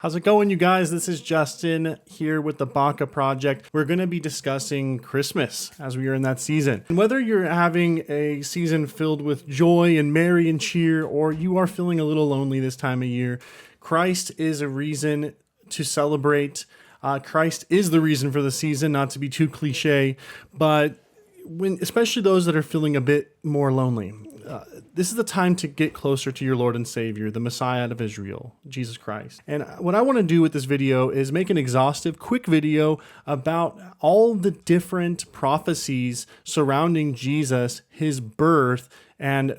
How's it going, you guys? This is Justin here with the Baca Project. We're going to be discussing Christmas as we are in that season. And whether you're having a season filled with joy and merry and cheer, or you are feeling a little lonely this time of year, Christ is a reason to celebrate. Christ is the reason for the season, not to be too cliche, but especially those that are feeling a bit more lonely. This is the time to get closer to your Lord and Savior, the Messiah of Israel, Jesus Christ. And what I want to do with this video is make an exhaustive, quick video about all the different prophecies surrounding Jesus, his birth, and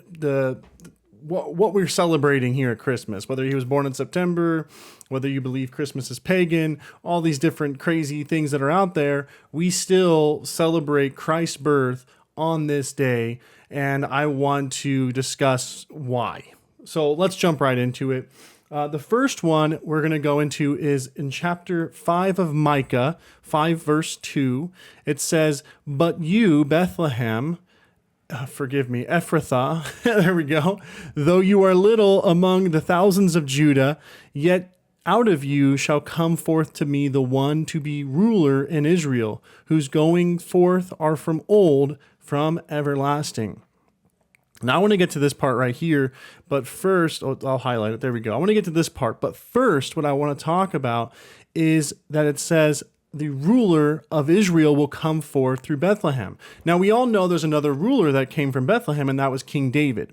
what we're celebrating here at Christmas. Whether he was born in September, whether you believe Christmas is pagan, all these different crazy things that are out there, we still celebrate Christ's birth on this day, and I want to discuss why. So let's jump right into it. The first one we're going to go into is in chapter 5 of Micah, 5 verse 2. It says, "But you, Bethlehem," Ephrathah, there we go, "though you are little among the thousands of Judah, yet out of you shall come forth to me the one to be ruler in Israel, whose going forth are from old, from everlasting." Now I want to get to this part right here, but first, I'll highlight it. There we go. I want to get to this part, but first, what I want to talk about is that it says the ruler of Israel will come forth through Bethlehem. Now we all know there's another ruler that came from Bethlehem, and that was King David.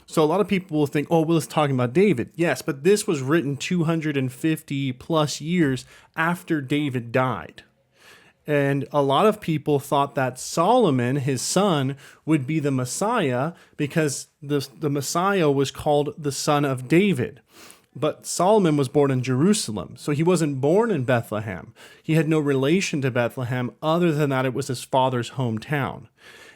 So a lot of people will think, oh, well, it's talking about David. Yes, but this was written 250 plus years after David died. And a lot of people thought that Solomon, his son, would be the Messiah because the Messiah was called the son of David. But Solomon was born in Jerusalem, so he wasn't born in Bethlehem. He had no relation to Bethlehem other than that it was his father's hometown.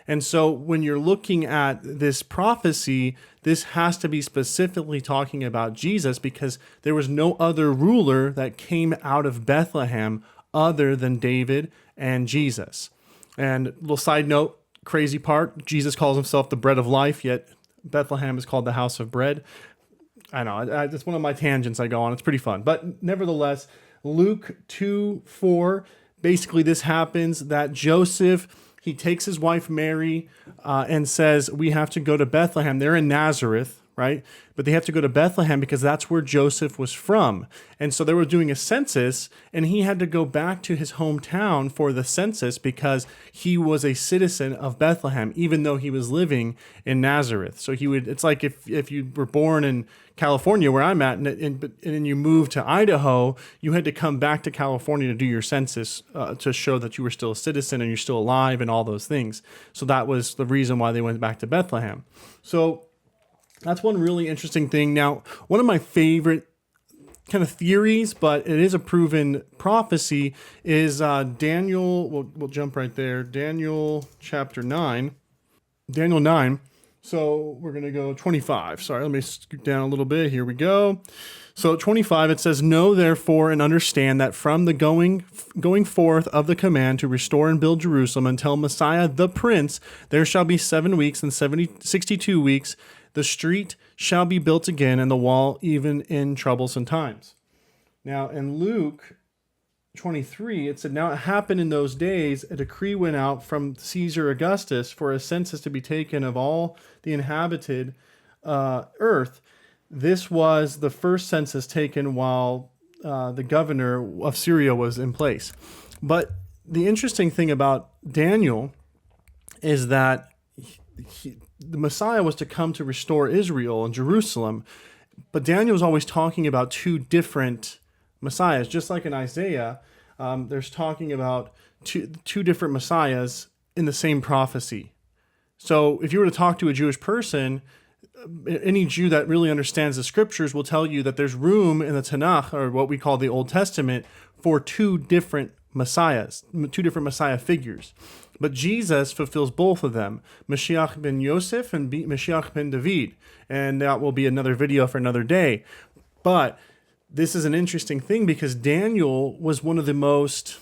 And so when you're looking at this prophecy, this has to be specifically talking about Jesus because there was no other ruler that came out of Bethlehem other than David and Jesus. And little side note, crazy part, Jesus calls himself the bread of life, yet Bethlehem is called the house of bread. I know, it's one of my tangents I go on. It's pretty fun. But nevertheless, Luke 2:4, basically this happens that Joseph, he takes his wife Mary and says, we have to go to Bethlehem. They're in Nazareth, right? But they have to go to Bethlehem because that's where Joseph was from. And so they were doing a census, and he had to go back to his hometown for the census because he was a citizen of Bethlehem, even though he was living in Nazareth. So it's like if you were born in California, where I'm at, and then you moved to Idaho, you had to come back to California to do your census to show that you were still a citizen and you're still alive and all those things. So that was the reason why they went back to Bethlehem. So that's one really interesting thing. Now, one of my favorite kind of theories, but it is a proven prophecy, is Daniel. We'll jump right there. Daniel chapter 9. Daniel 9. So we're going to go 25. Sorry, let me scoot down a little bit. Here we go. So 25, it says, "Know therefore and understand that from the going forth of the command to restore and build Jerusalem until Messiah the Prince, there shall be 7 weeks and 62 weeks. The street shall be built again, and the wall even in troublesome times." Now, in Luke 23, it said, "Now it happened in those days, a decree went out from Caesar Augustus for a census to be taken of all the inhabited earth. This was the first census taken while the governor of Syria was in place." But the interesting thing about Daniel is that the Messiah was to come to restore Israel and Jerusalem, but Daniel was always talking about two different Messiahs. Just like in Isaiah, there's talking about two different Messiahs in the same prophecy. So if you were to talk to a Jewish person, any Jew that really understands the scriptures will tell you that there's room in the Tanakh, or what we call the Old Testament, for two different Messiahs, two different Messiah figures. But Jesus fulfills both of them, Mashiach ben Yosef and Mashiach ben David. And that will be another video for another day. But this is an interesting thing because Daniel was one of the most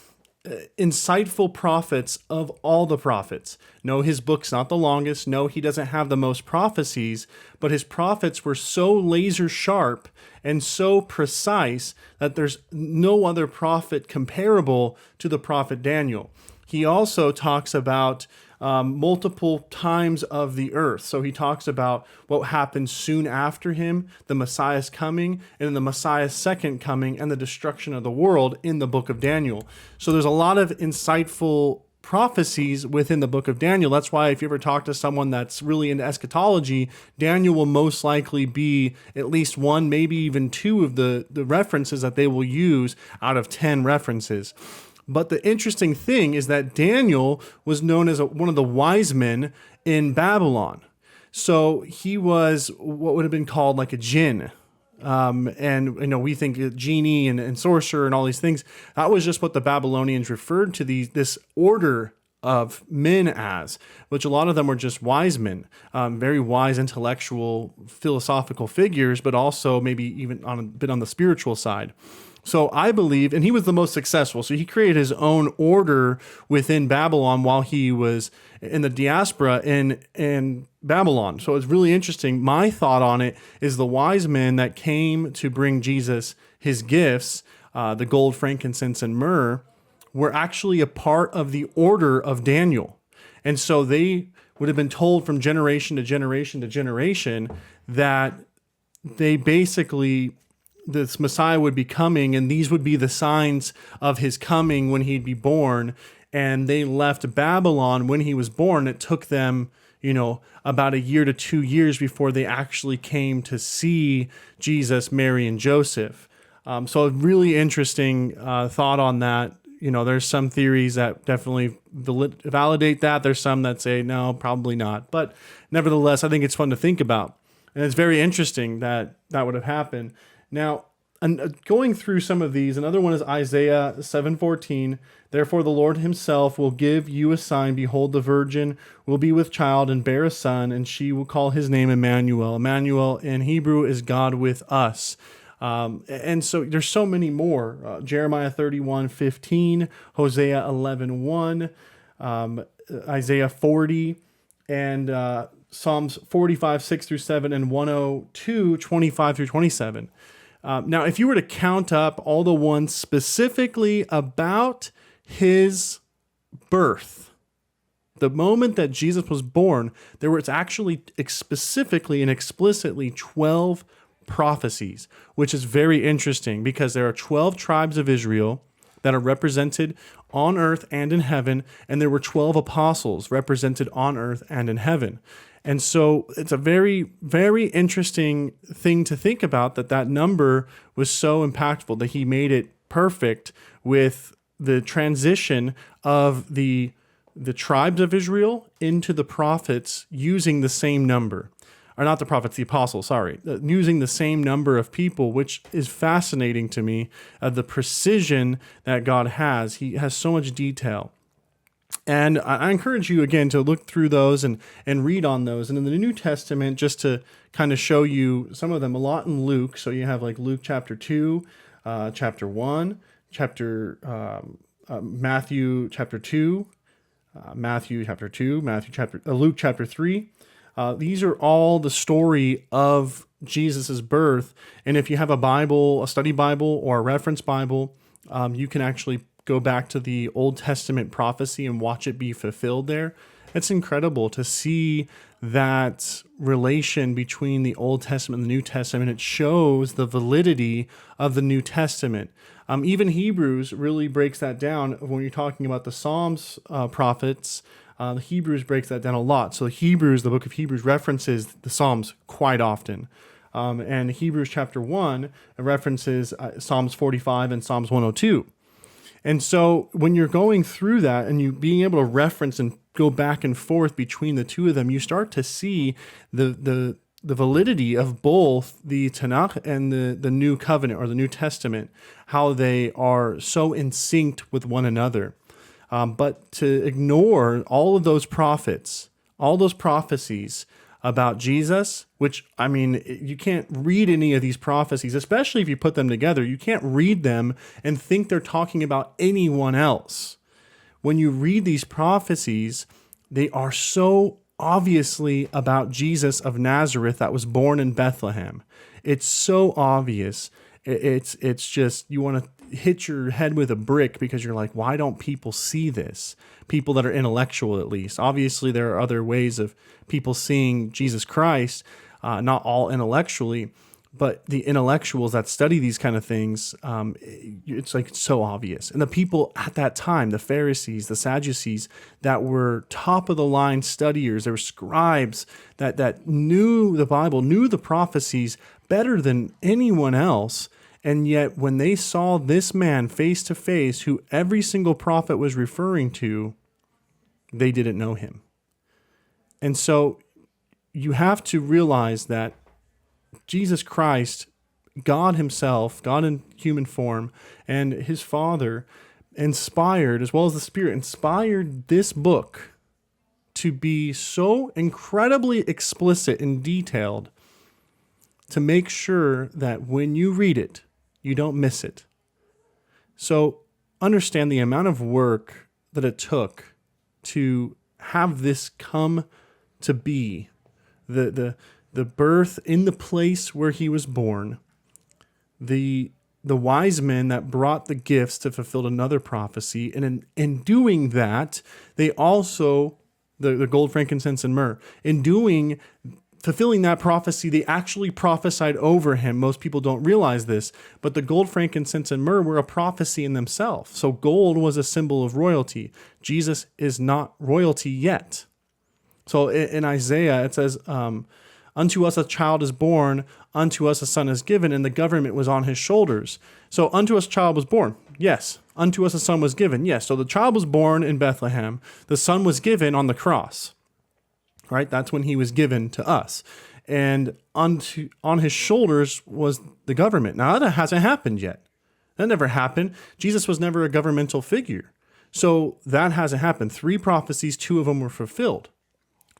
insightful prophets of all the prophets. No, his book's not the longest. No, he doesn't have the most prophecies, but his prophets were so laser sharp and so precise that there's no other prophet comparable to the prophet Daniel. He also talks about multiple times of the earth. So he talks about what happened soon after him, the Messiah's coming, and the Messiah's second coming, and the destruction of the world in the book of Daniel. So there's a lot of insightful prophecies within the book of Daniel. That's why if you ever talk to someone that's really into eschatology, Daniel will most likely be at least one, maybe even two of the references that they will use out of 10 references. But the interesting thing is that Daniel was known as one of the wise men in Babylon. So he was what would have been called like a jinn. And we think genie and sorcerer and all these things. That was just what the Babylonians referred to this order of men as, which a lot of them were just wise men, very wise, intellectual, philosophical figures, but also maybe even a bit on the spiritual side. So I believe, and he was the most successful. So he created his own order within Babylon while he was in the diaspora in Babylon. So it's really interesting. My thought on it is the wise men that came to bring Jesus his gifts, the gold, frankincense, and myrrh, were actually a part of the order of Daniel. And so they would have been told from generation to generation to generation that they basically, this Messiah would be coming, and these would be the signs of his coming when he'd be born. And they left Babylon when he was born. It took them, about a year to 2 years before they actually came to see Jesus, Mary, and Joseph. So a really interesting thought on that. There's some theories that definitely validate that. There's some that say, no, probably not. But nevertheless, I think it's fun to think about. And it's very interesting that would have happened. Now, going through some of these, another one is Isaiah 7:14. Therefore, the Lord himself will give you a sign. Behold, the virgin will be with child and bear a son, and she will call his name Emmanuel. Emmanuel in Hebrew is God with us. And so there's so many more. Jeremiah 31:15, Hosea 11:1, Isaiah 40, and Psalms 45, 6 through 7, and 102, 25 through 27. Now, if you were to count up all the ones specifically about his birth, the moment that Jesus was born, there was actually specifically and explicitly 12 prophecies, which is very interesting because there are 12 tribes of Israel that are represented on earth and in heaven, and there were 12 apostles represented on earth and in heaven. And so it's a very, very interesting thing to think about that number was so impactful, that he made it perfect with the transition of the tribes of Israel into the prophets using the same number. Or not the prophets, the apostles, sorry. Using the same number of people, which is fascinating to me, the precision that God has. He has so much detail. And I encourage you, again, to look through those and read on those. And in the New Testament, just to kind of show you some of them, a lot in Luke. So you have like Luke chapter 2, chapter 1, Matthew chapter 2, Luke chapter 3. These are all the story of Jesus's birth. And if you have a Bible, a study Bible or a reference Bible, you can actually go back to the Old Testament prophecy and watch it be fulfilled there. It's incredible to see that relation between the Old Testament and the New Testament. It shows the validity of the New Testament. Even Hebrews really breaks that down when you're talking about the Psalms prophets. Hebrews breaks that down a lot. So the book of Hebrews references the Psalms quite often. And Hebrews chapter 1 references Psalms 45 and Psalms 102. And so when you're going through that and you being able to reference and go back and forth between the two of them, you start to see the validity of both the Tanakh and the New Covenant or the New Testament, how they are so in sync with one another. But to ignore all of those prophets, all those prophecies about Jesus, which, I mean, you can't read any of these prophecies, especially if you put them together. You can't read them and think they're talking about anyone else. when you read these prophecies, they are so obviously about Jesus of Nazareth that was born in Bethlehem. It's so obvious. It's just, you want to hit your head with a brick because you're like, why don't people see this? People that are intellectual, at least. Obviously, there are other ways of people seeing Jesus Christ, not all intellectually, but the intellectuals that study these kind of things, it's like, it's so obvious. And the people at that time, the Pharisees, the Sadducees, that were top of the line studiers, there were scribes that knew the Bible, knew the prophecies better than anyone else. And yet when they saw this man face to face, who every single prophet was referring to, they didn't know him. And so you have to realize that Jesus Christ, God himself, God in human form, and his Father inspired, as well as the Spirit, inspired this book to be so incredibly explicit and detailed to make sure that when you read it, you don't miss it. So understand the amount of work that it took to have this come to be, the birth in the place where he was born, the wise men that brought the gifts to fulfill another prophecy, and in doing that, they also, the gold, frankincense, and myrrh, fulfilling that prophecy, they actually prophesied over him. Most people don't realize this, but the gold, frankincense, and myrrh were a prophecy in themselves. So gold was a symbol of royalty. Jesus is not royalty yet. So in Isaiah, it says, unto us a child is born, unto us a son is given, and the government was on his shoulders. So unto us a child was born. Yes. Unto us a son was given. Yes. So the child was born in Bethlehem. The son was given on the cross. Right? That's when he was given to us. And on his shoulders was the government. Now, that hasn't happened yet. That never happened. Jesus was never a governmental figure. So that hasn't happened. 3 prophecies, 2 of them were fulfilled.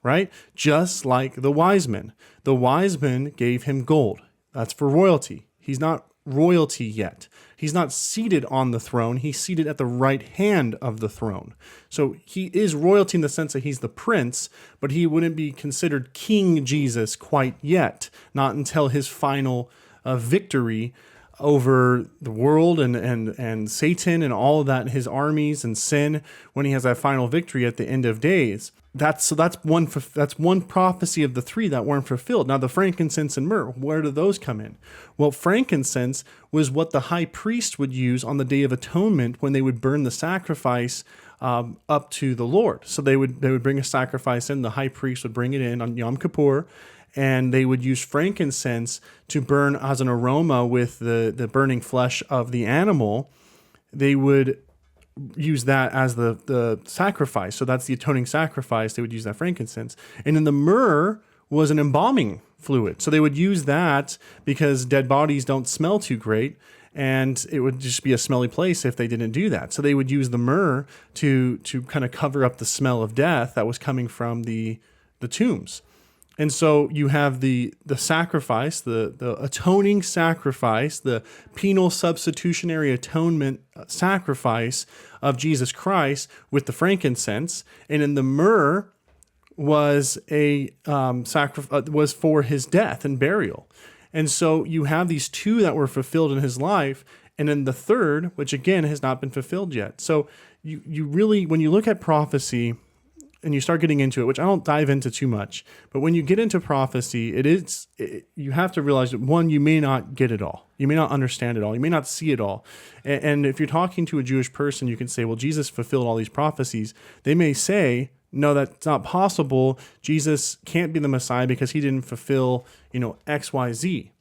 Right? Just like the wise men. The wise men gave him gold. That's for royalty. He's not royalty yet. He's not seated on the throne. He's seated at the right hand of the throne. So he is royalty in the sense that he's the prince, but he wouldn't be considered King Jesus quite yet, not until his final victory over the world and Satan and all of that, his armies and sin, when he has that final victory at the end of days. That's one prophecy of the 3 that weren't fulfilled. Now the frankincense and myrrh, where do those come in? Well, frankincense was what the high priest would use on the Day of Atonement when they would burn the sacrifice up to the Lord. So they would bring a sacrifice in. The high priest would bring it in on Yom Kippur, and they would use frankincense to burn as an aroma with the burning flesh of the animal. They would use that as the sacrifice. So that's the atoning sacrifice. They would use that frankincense. And then the myrrh was an embalming fluid. So they would use that because dead bodies don't smell too great, and it would just be a smelly place if they didn't do that. So they would use the myrrh to kind of cover up the smell of death that was coming from the tombs. And so you have the sacrifice, the atoning sacrifice, the penal substitutionary atonement sacrifice of Jesus Christ with the frankincense, and in the myrrh was a was for his death and burial. And so you have these 2 that were fulfilled in his life, and then the 3rd, which again has not been fulfilled yet. So you really, when you look at prophecy, and you start getting into it, which I don't dive into too much, but when you get into prophecy, you have to realize that, one, you may not get it all. You may not understand it all. You may not see it all. And if you're talking to a Jewish person, you can say, well, Jesus fulfilled all these prophecies. They may say, no, that's not possible. Jesus can't be the Messiah because he didn't fulfill, X, Y, Z.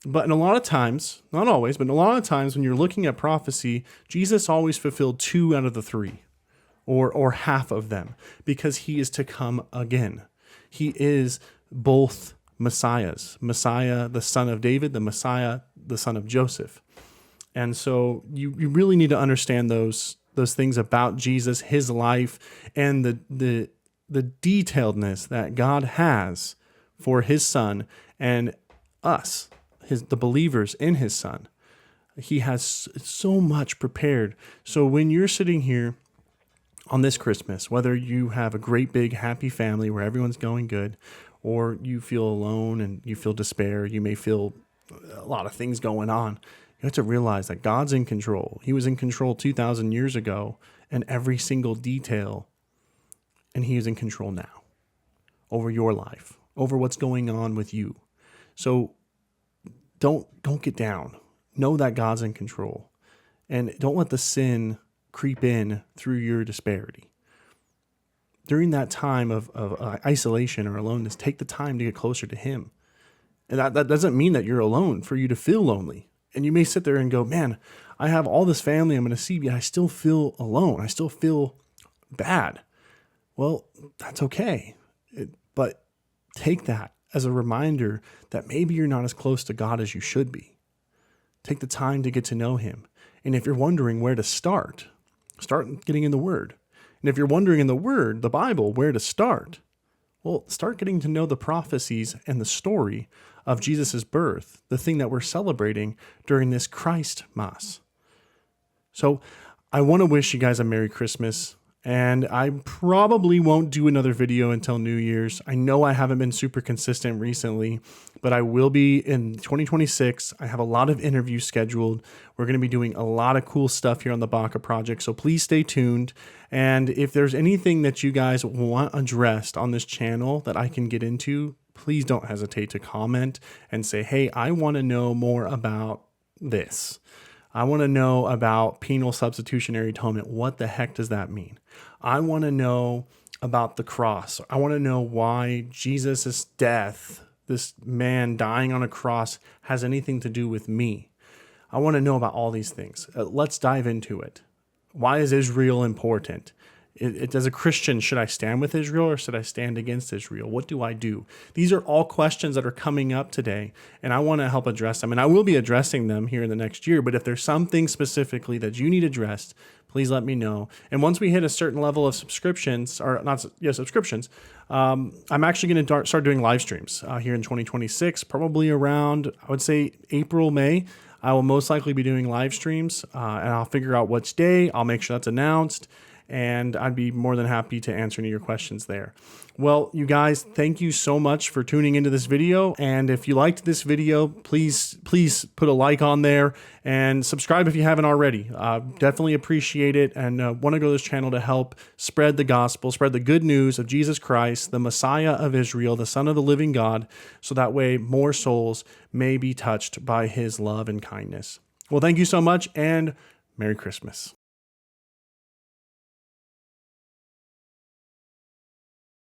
But in a lot of times, not always, but in a lot of times when you're looking at prophecy, Jesus always fulfilled 2 out of the 3. Or half of them, because he is to come again. He is both Messiahs. Messiah, the son of David, the Messiah, the son of Joseph. And so you really need to understand those things about Jesus, his life, and the detailedness that God has for his son and us, the believers in his son. He has so much prepared. So when you're sitting here on this Christmas, whether you have a great big happy family where everyone's going good, or you feel alone and you feel despair, you may feel a lot of things going on. You have to realize that God's in control. He was in control 2,000 years ago and every single detail, and he is in control now over your life, over what's going on with you. So don't get down. Know that God's in control, and don't let the sin creep in through your disparity. During that time of isolation or aloneness, take the time to get closer to him. And that doesn't mean that you're alone for you to feel lonely. And you may sit there and go, man, I have all this family I'm going to see, yet I still feel alone. I still feel bad. Well, that's okay. But take that as a reminder that maybe you're not as close to God as you should be. Take the time to get to know him. And if you're wondering where to start getting in the Word. And if you're wondering in the Word, the Bible, where to start, well, start getting to know the prophecies and the story of Jesus' birth, the thing that we're celebrating during this Christ Mass. So I want to wish you guys a Merry Christmas. And I probably won't do another video until New Year's. I know I haven't been super consistent recently, but I will be in 2026. I have a lot of interviews scheduled. We're going to be doing a lot of cool stuff here on the Baca Project, so please stay tuned. And if there's anything that you guys want addressed on this channel that I can get into, please don't hesitate to comment and say, hey, I want to know more about this. I want to know about penal substitutionary atonement. What the heck does that mean? I want to know about the cross. I want to know why Jesus' death, this man dying on a cross, has anything to do with me. I want to know about all these things. Let's dive into it. Why is Israel important? As a Christian, should I stand with Israel or should I stand against Israel? What do I do? These are all questions that are coming up today, and I want to help address them. And I will be addressing them here in the next year, but if there's something specifically that you need addressed, please let me know. And once we hit a certain level of subscriptions, I'm actually going to start doing live streams here in 2026, probably around, I would say, April, May. I will most likely be doing live streams, and I'll figure out which day. I'll make sure that's announced. And I'd be more than happy to answer any of your questions there. Well, you guys, thank you so much for tuning into this video. And if you liked this video, please put a like on there and subscribe if you haven't already. Definitely appreciate it, and want to go to this channel to help spread the gospel, spread the good news of Jesus Christ, the Messiah of Israel, the Son of the living God, so that way more souls may be touched by his love and kindness. Well, thank you so much, and Merry Christmas.